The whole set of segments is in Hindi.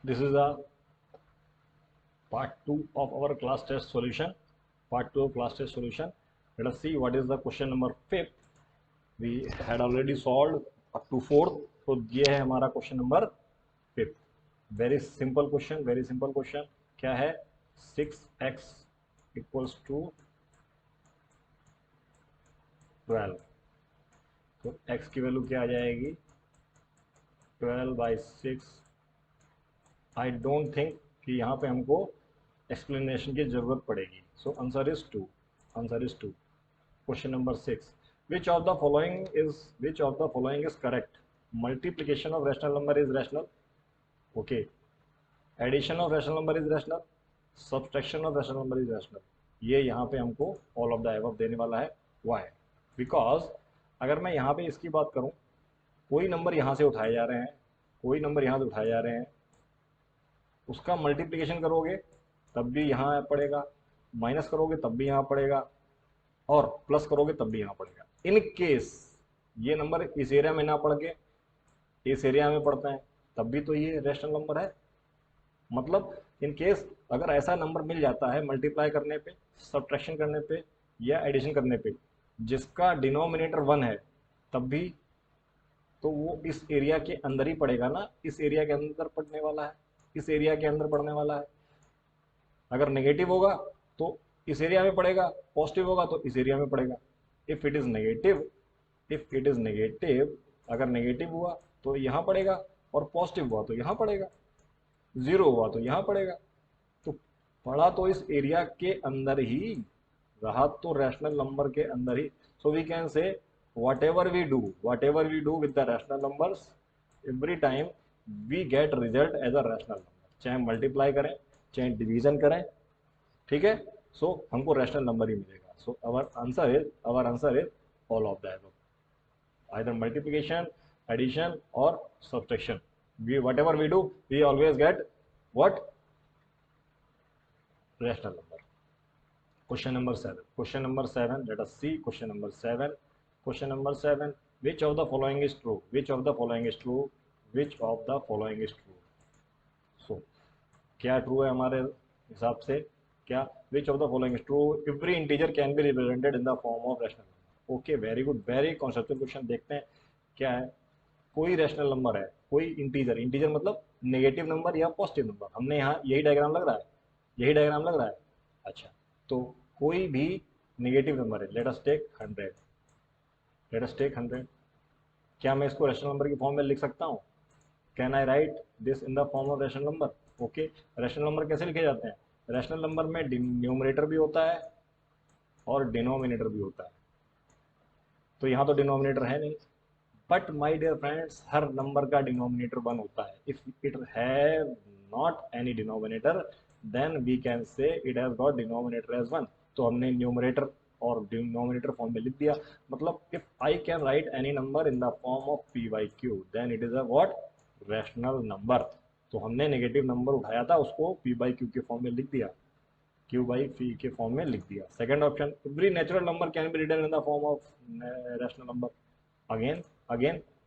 This is a part 2 of our class test solution. Part 2 of class test solution. Let us see what is the question number 5th. We had already solved up to 4th. तो ये है हमारा question number 5th. Very simple question, very simple question. क्या है? 6x equals to 12. तो x की वैल्यू क्या आ जाएगी? 12/6. आई डोंट थिंक कि यहाँ पे हमको एक्सप्लेनेशन की जरूरत पड़ेगी. So answer is 2. Answer is 2. Question number 6. Which of the following is correct? Multiplication of rational number is rational. Okay. Addition of rational number is rational. Subtraction of rational number is rational. ये यहाँ पे हमको ऑल ऑफ द अबव देने वाला है. व्हाई? बिकॉज अगर मैं यहाँ पे इसकी बात करूँ, कोई नंबर यहाँ से उठाए जा रहे हैं, कोई नंबर यहाँ से उठाए जा रहे हैं, उसका मल्टीप्लिकेशन करोगे तब भी यहाँ पड़ेगा, माइनस करोगे तब भी यहाँ पड़ेगा, और प्लस करोगे तब भी यहाँ पड़ेगा. इन केस ये नंबर इस एरिया में ना पड़ के इस एरिया में पड़ता है, तब भी तो ये रैशनल नंबर है. मतलब इन केस अगर ऐसा नंबर मिल जाता है मल्टीप्लाई करने पे, सब्ट्रैक्शन करने पे या एडिशन करने पे, जिसका डिनोमिनेटर 1 है, तब भी तो वो इस एरिया के अंदर ही पड़ेगा ना. इस एरिया के अंदर पड़ने वाला है, इस एरिया के अंदर पड़ने वाला है. अगर नेगेटिव होगा तो इस एरिया में पड़ेगा, पॉजिटिव होगा तो इस एरिया में पड़ेगा. इफ इट इज नेगेटिव, अगर नेगेटिव हुआ तो यहाँ पड़ेगा, और पॉजिटिव हुआ तो यहाँ पड़ेगा, जीरो हुआ तो यहाँ पड़ेगा. तो पड़ा तो इस एरिया के अंदर ही, रहा तो रैशनल नंबर के अंदर ही. So we can say whatever we do with the rational numbers, every time we get result as a rational number. चाहे मल्टीप्लाई करें चाहे डिवीजन करें, ठीक है. सो हमको रैशनल नंबर ही मिलेगा. So our answer is all of the above. either multiplication, addition or subtraction. Whatever we do, we always get what? Rational number. Question number 7. Let us see question number 7. Question number 7. Which of the following is true? So क्या ट्रू है हमारे हिसाब से? क्या? Which of the following is true? Every integer can be represented in the form of rational number. Okay, very good, very conceptual question. देखते हैं क्या है. कोई रैशनल नंबर है, कोई इंटीजर मतलब नेगेटिव नंबर या पॉजिटिव नंबर. हमने यहाँ यही डायग्राम लग रहा है. अच्छा, तो कोई भी नेगेटिव नंबर है. Let us take 100. क्या मैं इसको रैशनल नंबर की फॉर्म में लिख सकता हूँ? Can I right this in the form of rational number? Okay. Rational number कैसे लिखे जाते हैं? रैशनल नंबर में न्यूमरेटर भी होता है और डिनोमिनेटर भी होता है. तो यहाँ तो डिनोमिनेटर है नहीं, बट माय डियर फ्रेंड्स, हर नंबर का डिनोमिनेटर 1 होता है. If it have not any denominator, then we can say it has got denominator as 1. तो हमने न्यूमरेटर और डिनोमिनेटर फॉर्म में लिख दिया. मतलब if I can write any number in the form of p by q, then it is a what? Rational number. तो हमने नेगेटिव नंबर उठाया था, उसको p by q के फॉर्म में लिख दिया, q by p के फॉर्म में लिख दिया. Second option, every natural number can be written in the form of rational number. Again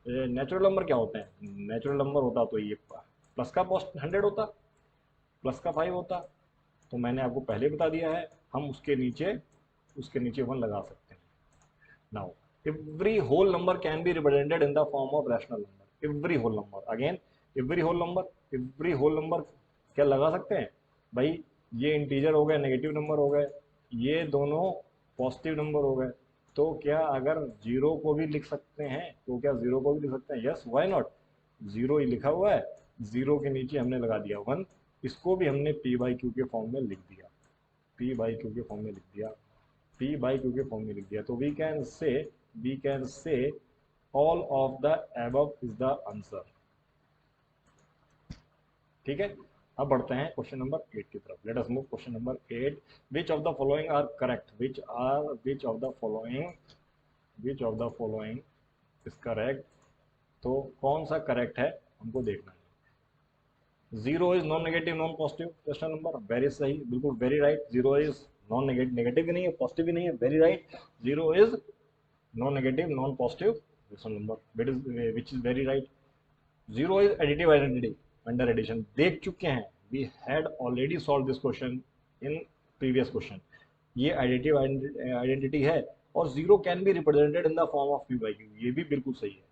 natural number क्या होते हैं? नेचुरल नंबर होता तो ये प्लस का पोस्ट 100 होता, प्लस का 5 होता. तो मैंने आपको पहले बता दिया है, हम उसके नीचे 1 लगा सकते हैं. Now every whole number can be represented in the form of rational number. Every whole number, again every whole number क्या लगा सकते हैं भाई? ये इंटीजर हो गए, नेगेटिव नंबर हो गए, ये दोनों पॉजिटिव नंबर हो गए. तो क्या अगर जीरो को भी लिख सकते हैं? Yes, why not. जीरो ही लिखा हुआ है, जीरो के नीचे हमने लगा दिया 1. इसको भी हमने p by q के फॉर्म में लिख दिया, तो we can say all of the above is the answer. ठीक है. अब बढ़ते हैं क्वेश्चन नंबर 8 की तरफ. Let us move question number 8. Which of the following are correct? Which of the following is correct? तो कौन सा करेक्ट है हमको देखना है. Zero is non negative non positive rational number. Very सही, बिल्कुल very right. Zero is non negative भी नहीं है, पॉजिटिव भी नहीं है. Very right. Zero is non negative non positive rational number, which is very right. Zero is additive identity. Under addition देख चुके हैं. We had already solve this question in previous question. ये आइडेंटिटी है और zero can be represented in the form of P by Q. ये भी बिल्कुल सही है.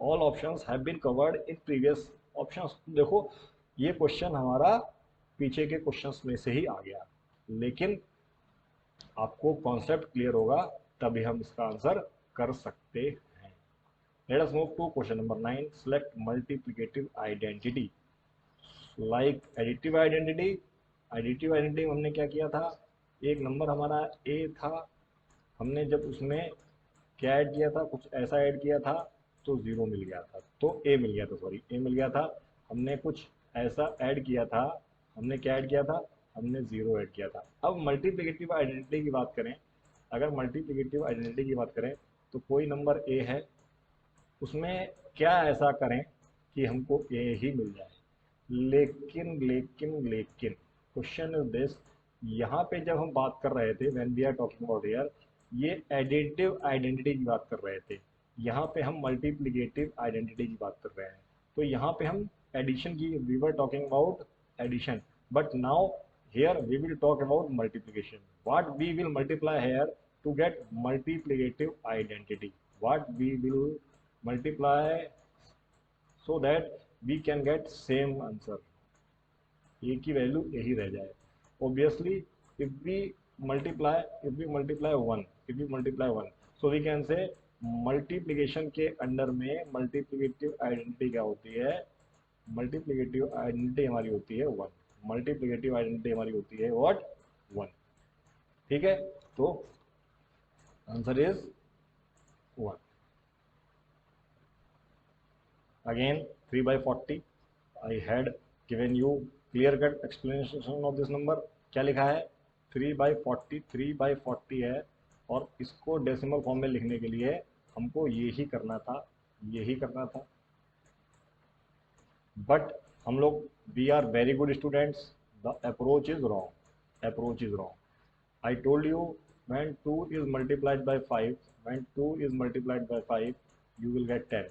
All options have been covered in previous options. देखो ये क्वेश्चन हमारा पीछे के क्वेश्चंस में से ही आ गया, लेकिन आपको कॉन्सेप्ट क्लियर होगा तभी हम इसका आंसर कर सकते हैं. Let us move to question number 9. Select multiplicative identity. Like additive identity. Additive identity हमने क्या किया था, एक नंबर हमारा ए था, हमने जब उसमें क्या ऐड किया था, कुछ ऐसा ऐड किया था तो जीरो मिल गया था, तो ए मिल गया था, सॉरी ए मिल गया था. हमने कुछ ऐसा ऐड किया था, हमने क्या ऐड किया था, हमने जीरो ऐड किया था. अब मल्टीप्लिकेटिव आइडेंटिटी की बात करें, अगर मल्टीप्लिकेटिव आइडेंटिटी की बात करें तो कोई नंबर ए है, उसमें क्या ऐसा करें कि हमको ए ही मिल जाए. लेकिन लेकिन लेकिन क्वेश्चन इज दिस, यहाँ पे जब हम बात कर रहे थे when we are talking about here, ये एडिटिव आइडेंटिटी की बात कर रहे थे, यहाँ पे हम मल्टीप्लिकेटिव आइडेंटिटी की बात कर रहे हैं. तो यहाँ पे हम एडिशन की, we were talking about addition, but now here we will talk about multiplication. What we will multiply here to get multiplicative identity, what we will multiply so that we can get same answer, a की वैल्यू यही रह जाए. obviously if we multiply 1, so we can say multiplication के अंडर में मल्टीप्लिकेटिव आइडेंटिटी क्या होती है, मल्टीप्लिकेटिव आइडेंटिटी हमारी होती है 1. मल्टीप्लिकेटिव आइडेंटिटी हमारी होती है व्हाट, 1. ठीक है, तो answer is 1. Again 3/40. I had given you clear cut explanation of this number. क्या लिखा है, 3/40, 3/40 है, और इसको डेसिमल फॉर्म में लिखने के लिए हमको यही करना था, यही करना था. बट हम लोग we are very good students, the approach is wrong, approach is wrong. I told you when 2 is multiplied by 5, when 2 is multiplied by 5 you will get 10.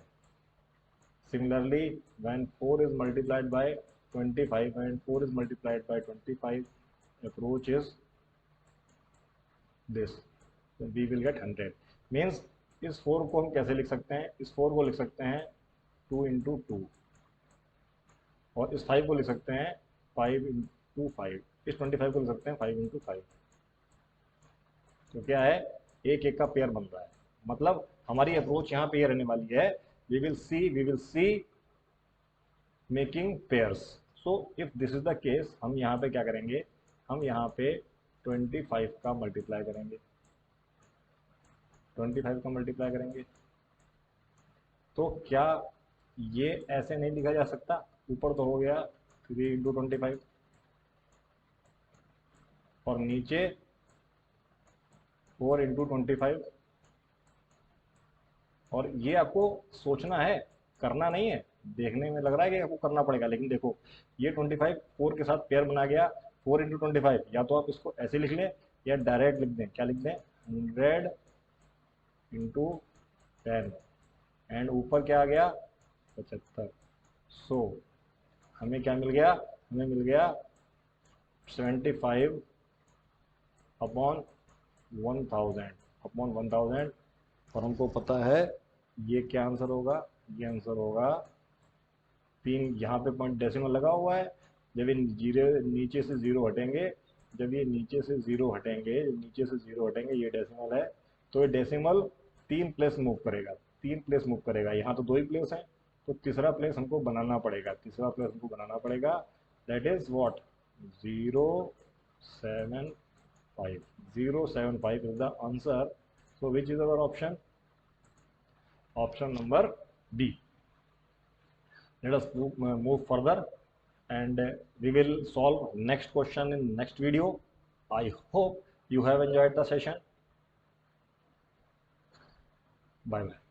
Similarly when 4 is multiplied by 25, when 4 is multiplied by 25, approach is this, so we will get 100. means इस 4 को हम कैसे लिख सकते हैं, इस 4 को लिख सकते हैं 2 into 2, और इस 5 को लिख सकते हैं 5 into 5, इस 25 को लिख सकते हैं 5 into 5. तो क्या है, एक एक का पेयर बन रहा है. मतलब हमारी अप्रोच यहाँ पे ये रहने वाली है, we will see making pairs. So if this is the case, हम यहाँ पे क्या करेंगे, हम यहाँ पे 25 का मल्टीप्लाई करेंगे, 25 का मल्टीप्लाई करेंगे. तो क्या ये ऐसे नहीं लिखा जा सकता, ऊपर तो हो गया 3 into 25 और नीचे 4 into 25, और ये आपको सोचना है, करना नहीं है. देखने में लग रहा है कि आपको करना पड़ेगा, लेकिन देखो ये 25 4 के साथ पेयर बना गया, 4 into 25. या तो आप इसको ऐसे लिख लें या डायरेक्ट लिख दें. क्या लिख दें, 100 into 10, एंड ऊपर क्या आ गया 75. सो हमें क्या मिल गया, हमें मिल गया 75 अपॉन 1000, और हमको पता है ये क्या आंसर होगा, ये आंसर होगा 3. यहाँ पे पॉइंट डेसिमल लगा हुआ है, जब ये नीचे से ज़ीरो हटेंगे, जब ये नीचे से ज़ीरो हटेंगे, नीचे से ज़ीरो हटेंगे, ये डेसिमल है, तो ये डेसिमल 3 प्लेस मूव करेगा, 3 प्लेस मूव करेगा. यहाँ तो 2 ही प्लेस हैं, तो तीसरा प्लेस हमको बनाना पड़ेगा, तीसरा प्लेस हमको बनाना पड़ेगा. That is what, 075. 075 is the answer. So which is our option, option number B. Let us move further and we will solve next question in next video. I hope you have enjoyed the session. Bye bye.